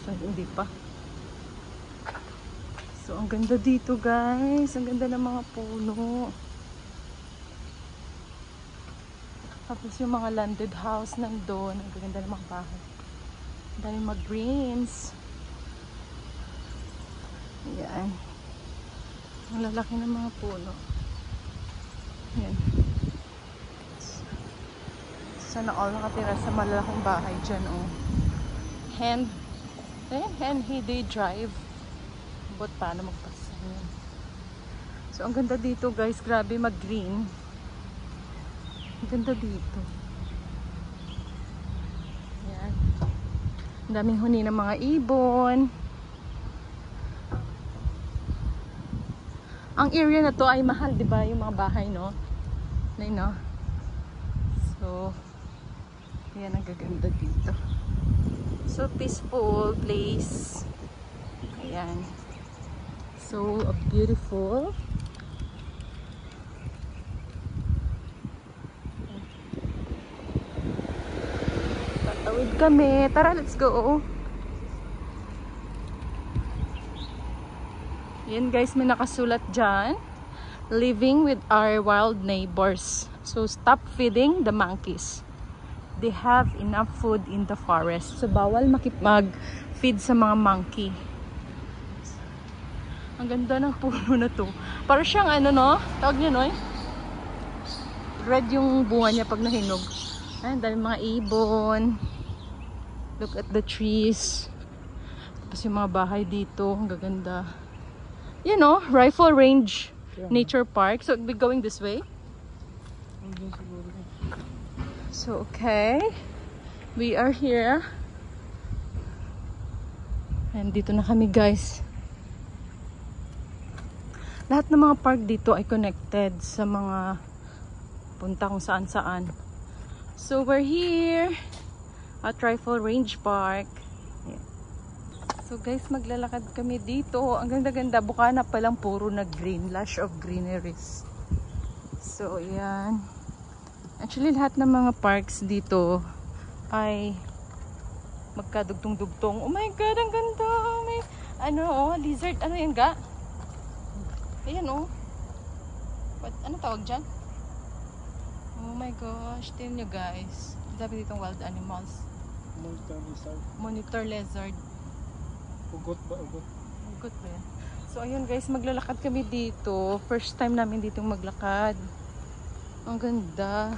So, hindi pa. So, ang ganda dito guys. Ang ganda ng mga puno. Tapos yung mga landed house nandun. Ang ganda ng mga bahay. Ang daming mga greens. Ayan. Ang lalaki ng mga puno. Ayan. Sana all nakatira sa malalaking bahay dyan, oh. They drive. But paano magpasa yun? So, ang ganda dito, guys. Grabe mag-green. Ang ganda dito. Ayan. Ang daming huni ng mga ibon. Ang area na to ay mahal, di ba? Yung mga bahay, no? No? So, yan ang gaganda dito. So, peaceful place. Ayan. So, beautiful. Tatawid kami. Tara, let's go. Yan guys, may nakasulat dyan. Living with our wild neighbors. So, stop feeding the monkeys. They have enough food in the forest. So, bawal mag-feed sa mga monkey. Ang ganda ng puno na to. Para siyang ano, no? Tawag niya, no? Red yung bunga niya pag nahinog. Ay, dami mga ibon. Look at the trees. Tapos yung mga bahay dito. Ang gaganda. You know, Rifle Range Nature Park. So, we're going this way. So, okay. We are here. And dito na kami, guys. Lahat ng mga park dito ay connected sa mga punta kung saan-saan. So, we're here at Rifle Range Park. Yeah. So, guys, maglalakad kami dito. Ang ganda-ganda. Bukana palang puro na green. Lush of greeneries. So, yan. Actually, lahat ng mga parks dito ay magkadugtong-dugtong. Oh my God, ang ganda! May, ano, oh, lizard. Ano yan, ga? Ayan, oh. Ano tawag dyan? Oh my gosh, tingnan nyo, guys. Sabi ditong wild animals. Monitor lizard. Monitor lizard. Ugot ba? Ugot. Ugot ba yan? So, ayun, guys, maglalakad kami dito. First time namin dito maglakad. Ang ganda.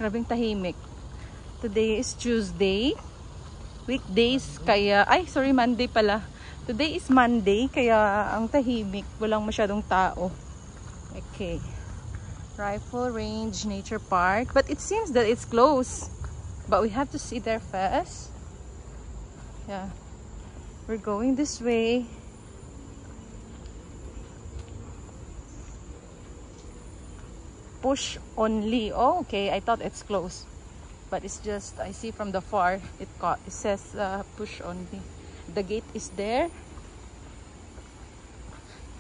Grabing tahimik. Today is Tuesday. Weekdays kaya... Ay, sorry, Monday pala. Today is Monday kaya ang tahimik. Walang masyadong tao. Okay. Rifle Range Nature Park. But it seems that it's closed. But we have to see there first. Yeah. We're going this way. Push only. Oh, okay. I thought it's closed, but it's just I see from the far it says push only. The gate is there.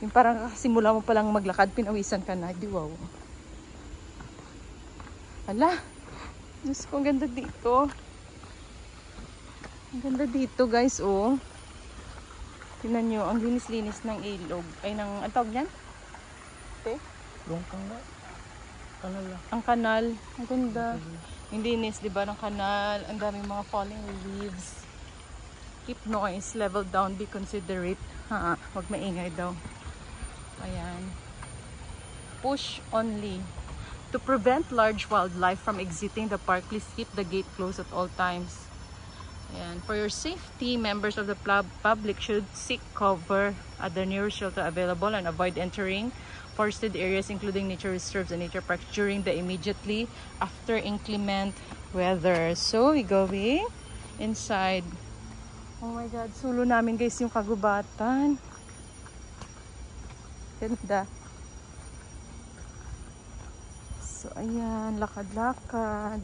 Yung parang simula mo palang maglakad, pinawisan ka na. Di wow. Hala. Diyos ko, ang ganda dito. Ang ganda dito, guys, oh. Tingnan nyo, ang linis-linis ng ilog. Ay, ang tawag yan? Okay. Longkang na. Kanal lang. Ang kanal. Ang ganda. Ang linis, di ba, ng kanal. Ang daming mga falling leaves. Keep noise. Level down. Be considerate. Huwag maingay daw. Ayan. Push only. To prevent large wildlife from exiting the park, please keep the gate closed at all times. Ayan. For your safety, members of the public should seek cover at the nearest shelter available and avoid entering forested areas including nature reserves and nature parks during the immediately after inclement weather. So, we going inside. Oh my God, sulo namin guys yung kagubatan. Ganda. So, ayan, lakad-lakad.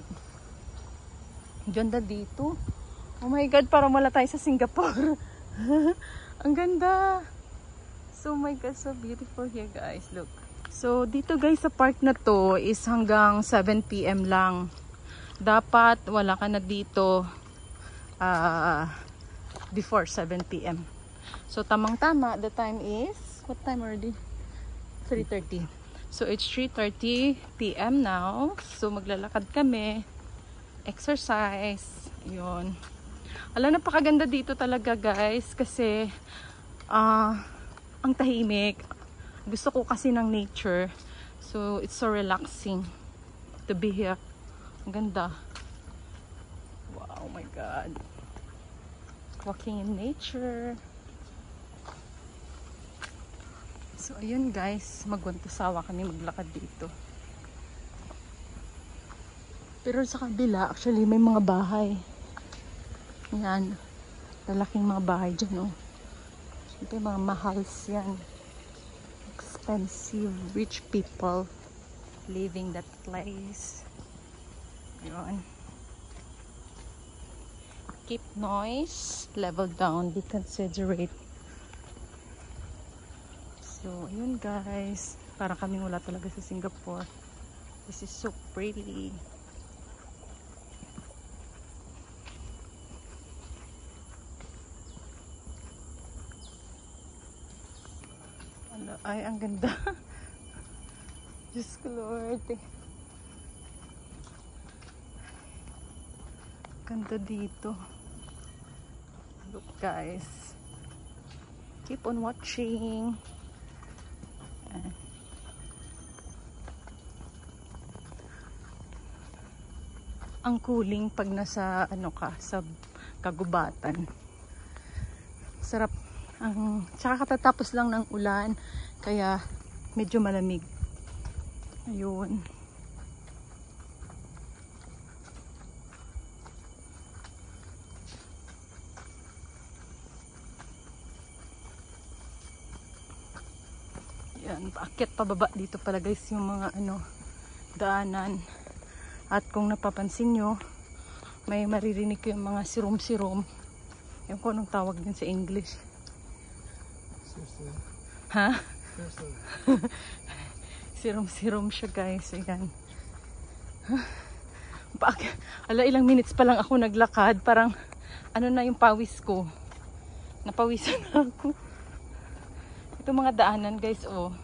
Ganda dito. Oh my God, parang wala tayo sa Singapore. Ang ganda. So, oh my God, so beautiful here, guys. Look. So, dito guys, sa park na to is hanggang 7 PM lang. Dapat wala ka na dito before 7 p.m. So tamang-tama, the time is, what time already? 3:30. So it's 3:30 p.m. now. So maglalakad kami, exercise, yun. Alam, napakaganda dito talaga guys, kasi ang tahimik. Gusto ko kasi ng nature. So it's so relaxing to be here. Ang ganda. Wow, oh my God. Walking in nature. So ayun guys, magwantusawa kami maglakad dito. Pero sa kabila, actually may mga bahay. Yan. Lalaking mga bahay dyan, oh. Siyempre mga mahals yan. Expensive, rich people living that place. Yun. Keep noise, level down, be considerate. So, ayun guys. Para kami wala talaga sa Singapore. This is so pretty. Ay, ang ganda. Diyos ko Lord. Ganda dito. Look guys. Keep on watching. Ang cooling pag nasa sa kagubatan. Sarap. Tsaka katatapos lang ng ulan, kaya medyo malamig. Ayun. Yan, paakyat pababa dito pala guys yung mga daanan. At kung napapansin nyo, may maririnig ko yung mga sirom-sirom. Yung kung anong tawag din sa English. Ha? Sirom-sirom siya guys. Ayan. Ala, ilang minutes pa lang ako naglakad. Parang na yung pawis ko. Napawisan na ako. Ito mga daanan guys, oh.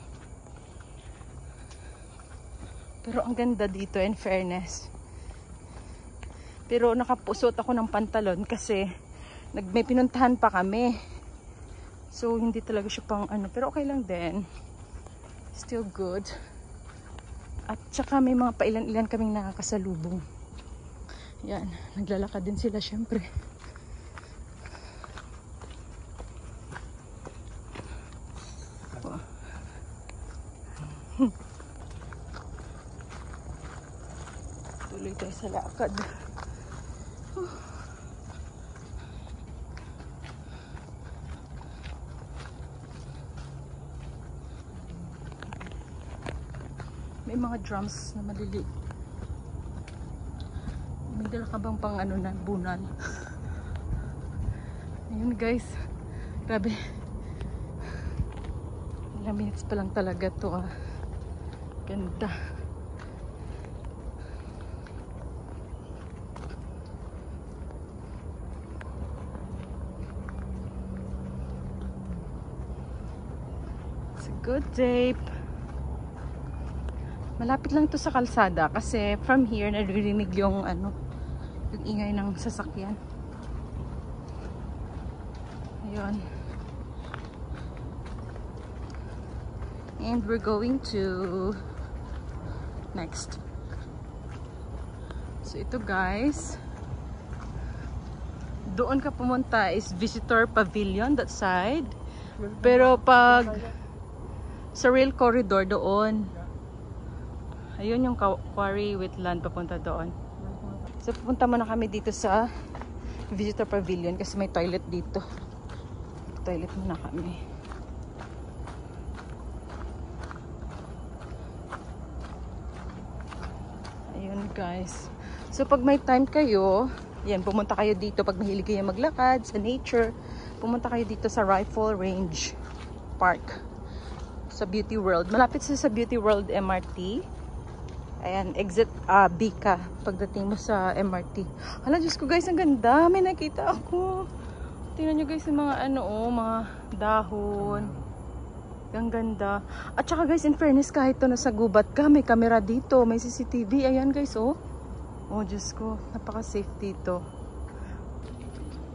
Pero ang ganda dito, in fairness. Pero nakapusot ako ng pantalon kasi may pinuntahan pa kami. So, hindi talaga siya pang pero okay lang din. Still good. At saka may mga pailan-ilan kaming nakakasalubong. Yan, naglalakad din sila syempre. Tuloy tayo sa lakad. May mga drums na maliliit. May dala ka bang pang na bunal? Ayun guys. Grabe. Ilang minutes pa lang talaga to, ah. Ganda. It's a good day. Malapit lang to sa kalsada kasi from here naririnig yung yung ingay ng sasakyan. Ayun. And we're going to next. So ito guys, doon ka pumunta is visitor pavilion, that side. Pero pag sa rail corridor doon, ayun yung Quarry Wetland papunta doon. So pupunta muna kami dito sa visitor pavilion kasi may toilet dito. Toilet muna kami. Ayun guys. So pag may time kayo, yan, pumunta kayo dito pag mahilig kayo maglakad sa nature. Pumunta kayo dito sa Rifle Range Park sa Beauty World. Malapit sa Beauty World MRT. Ayan, exit B ka pagdating mo sa MRT. Hala, Diyos ko guys, ang ganda. May nakita ako. Tingnan nyo guys yung mga ano, mga dahon. Ang ganda. At saka guys, in fairness, kahit to nasa gubat ka, may camera dito, may CCTV. Ayan guys, oh. Oh, Diyos ko, napaka-safe dito.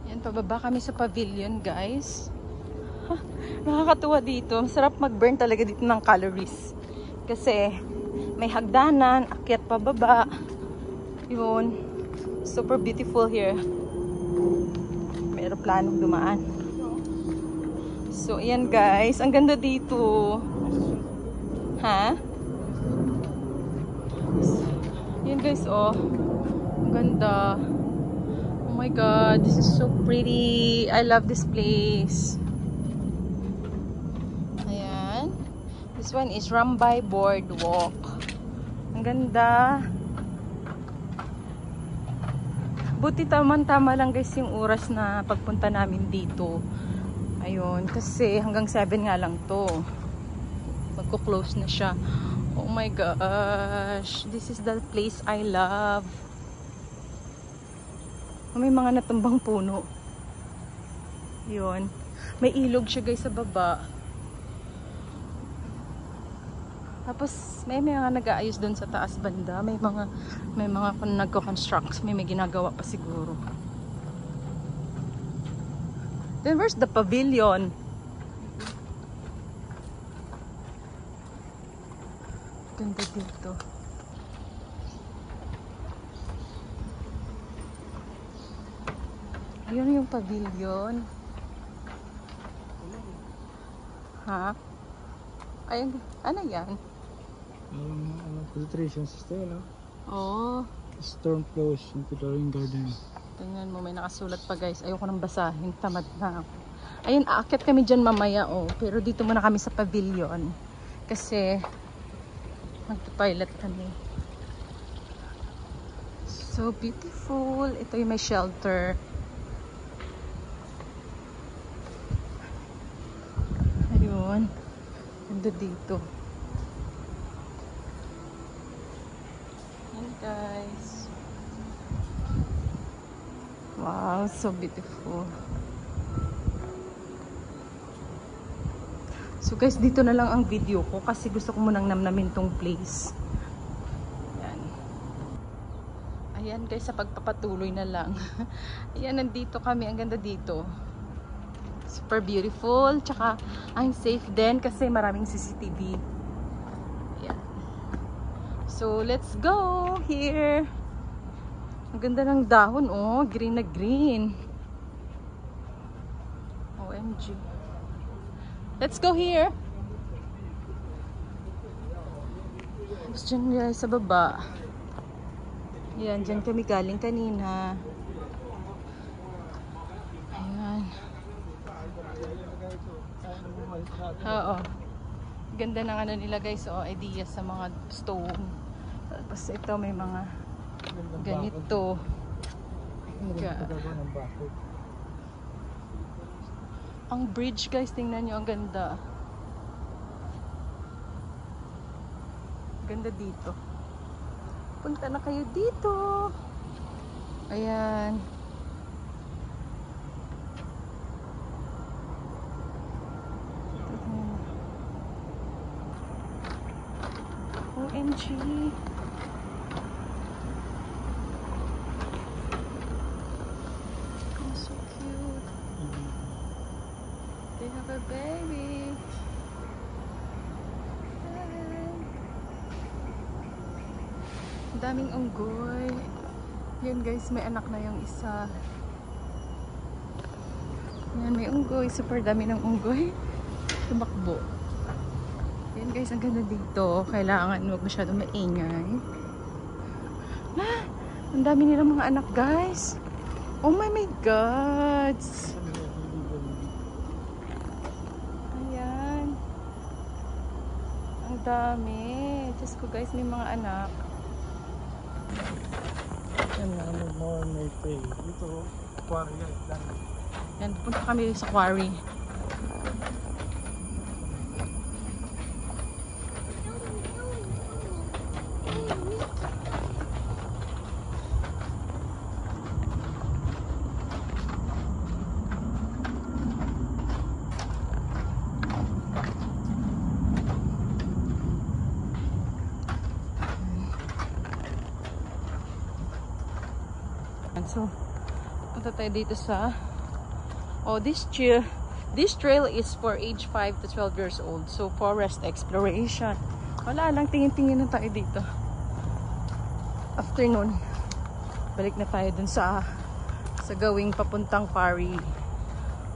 Yan, pababa kami sa pavilion, guys. Ha, nakakatuwa dito. Masarap mag-burn talaga dito ng calories. Kasi may hagdanan, akyat pababa. Yun. Super beautiful here. May aeroplanong dumaan. So, ayan guys. Ang ganda dito. Ha? Ayan guys, oh. Ang ganda. Oh my God. This is so pretty. I love this place. Ayan. This one is Rambay Boardwalk. Ang ganda. Buti tama lang guys yung oras na pagpunta namin dito. Ayun, kasi hanggang 7 nga lang to. Magko-close na siya. Oh my gosh. This is the place I love. May mga natumbang puno. Ayun. May ilog siya guys sa baba. Tapos may mga nag-aayos doon sa taas banda. May mga nagko-construct, may ginagawa pa siguro. Then where's the pavilion? Ganda dito. Ayun yung pavilion. Ha? Ayun, ano yan? Filtration system, no? Oh. Storm flows into the rain garden. Tingnan mo, may nakasulat pa guys. Ayoko nang basahin. Tamad na ako. Ayun, aakyat kami dyan mamaya, oh. Pero dito muna kami sa pavilion. Kasi, magpapilot kami. So beautiful. Ito yung may shelter. Ayun. Ganda dito. Ayan guys. Wow, so beautiful. So guys, dito na lang ang video ko kasi gusto ko munang namnamin tong place. Ayan. Ayan guys, sa pagpapatuloy na lang. Ayan, nandito kami. Ang ganda dito. Super beautiful. Tsaka, I'm safe din kasi maraming CCTV. Ayan. So, let's go here. Ang ganda ng dahon, oh. Green na green. OMG. Let's go here. Tapos dyan guys, sa baba. Ayan, dyan kami galing kanina. Ayan. Oo. Ganda ng ano nila guys, oh. Ideas sa mga stone. Tapos ito may mga ganito. Ang bridge guys, tingnan nyo, ang ganda. Ganda dito. Punta na kayo dito. Ayan. OMG. Oh, so cute. They have a baby. Ang daming unggoy. Yan guys, may anak na yung isa. Yan, may unggoy. Super dami ng unggoy. Tumakbo. Yan guys, ang ganda dito. Kailangan huwag masyadong maingay. Ang dami nilang mga anak guys. Oh my God. Ayan. Ang dami. Diyos ko guys, may mga anak. Yan na, more may pay. Ito, quarry guys. Yan, punta kami sa quarry. So, punta tayo dito sa this trail is for age 5 to 12 years old. So, forest exploration. Wala lang, tingin-tingin na tayo dito. Afternoon, balik na tayo dun sa gawing papuntang quarry.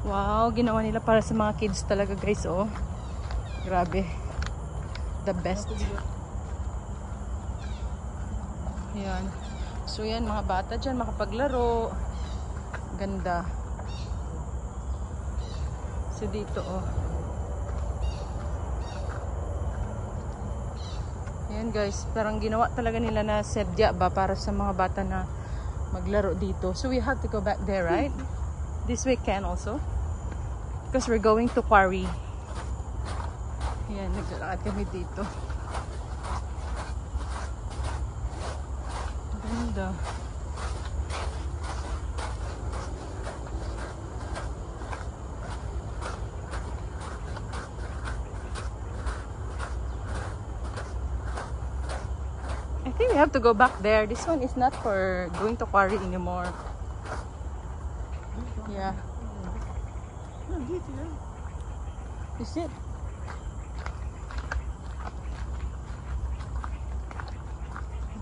Wow, ginawa nila para sa mga kids talaga, guys. Oh, grabe. The best. Yan. So, yan, mga bata dyan, makapaglaro. Ganda. So, dito, oh. Yan, guys. Parang ginawa talaga nila na sedya ba para sa mga bata na maglaro dito. So, we have to go back there, right? This weekend also. Because we're going to quarry. Yan, naglalakad kami dito. Ganda. I think we have to go back there. This one is not for going to quarry anymore. Yeah. Is it?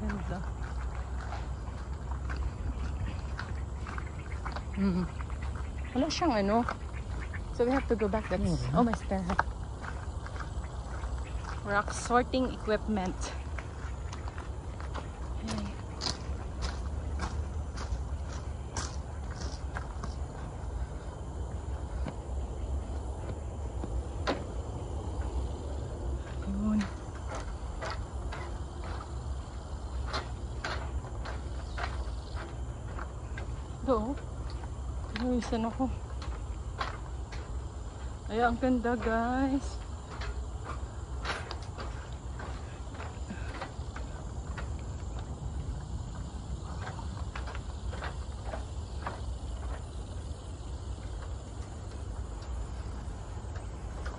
Ganda. Wala siyang ano. So we have to go back. That's almost there. Rock sorting equipment. Okay. Yun. Do. Isan ako. Ay, ang ganda, guys.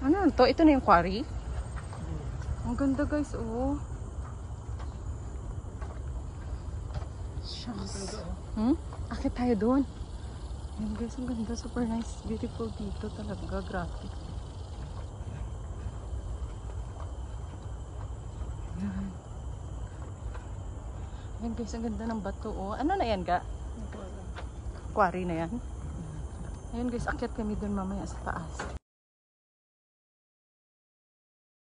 Ano to? Ito na yung quarry? Ang ganda, guys. Oh. Shucks. Akit tayo doon. Yan, guys, ang ganda. Super nice. Beautiful dito talaga. Grabe. Yan. Yan, guys, ang ganda ng bato. Oh. Ano na yan, ga? Quarry na yan. Ayan, guys, akyat kami doon mamaya sa taas.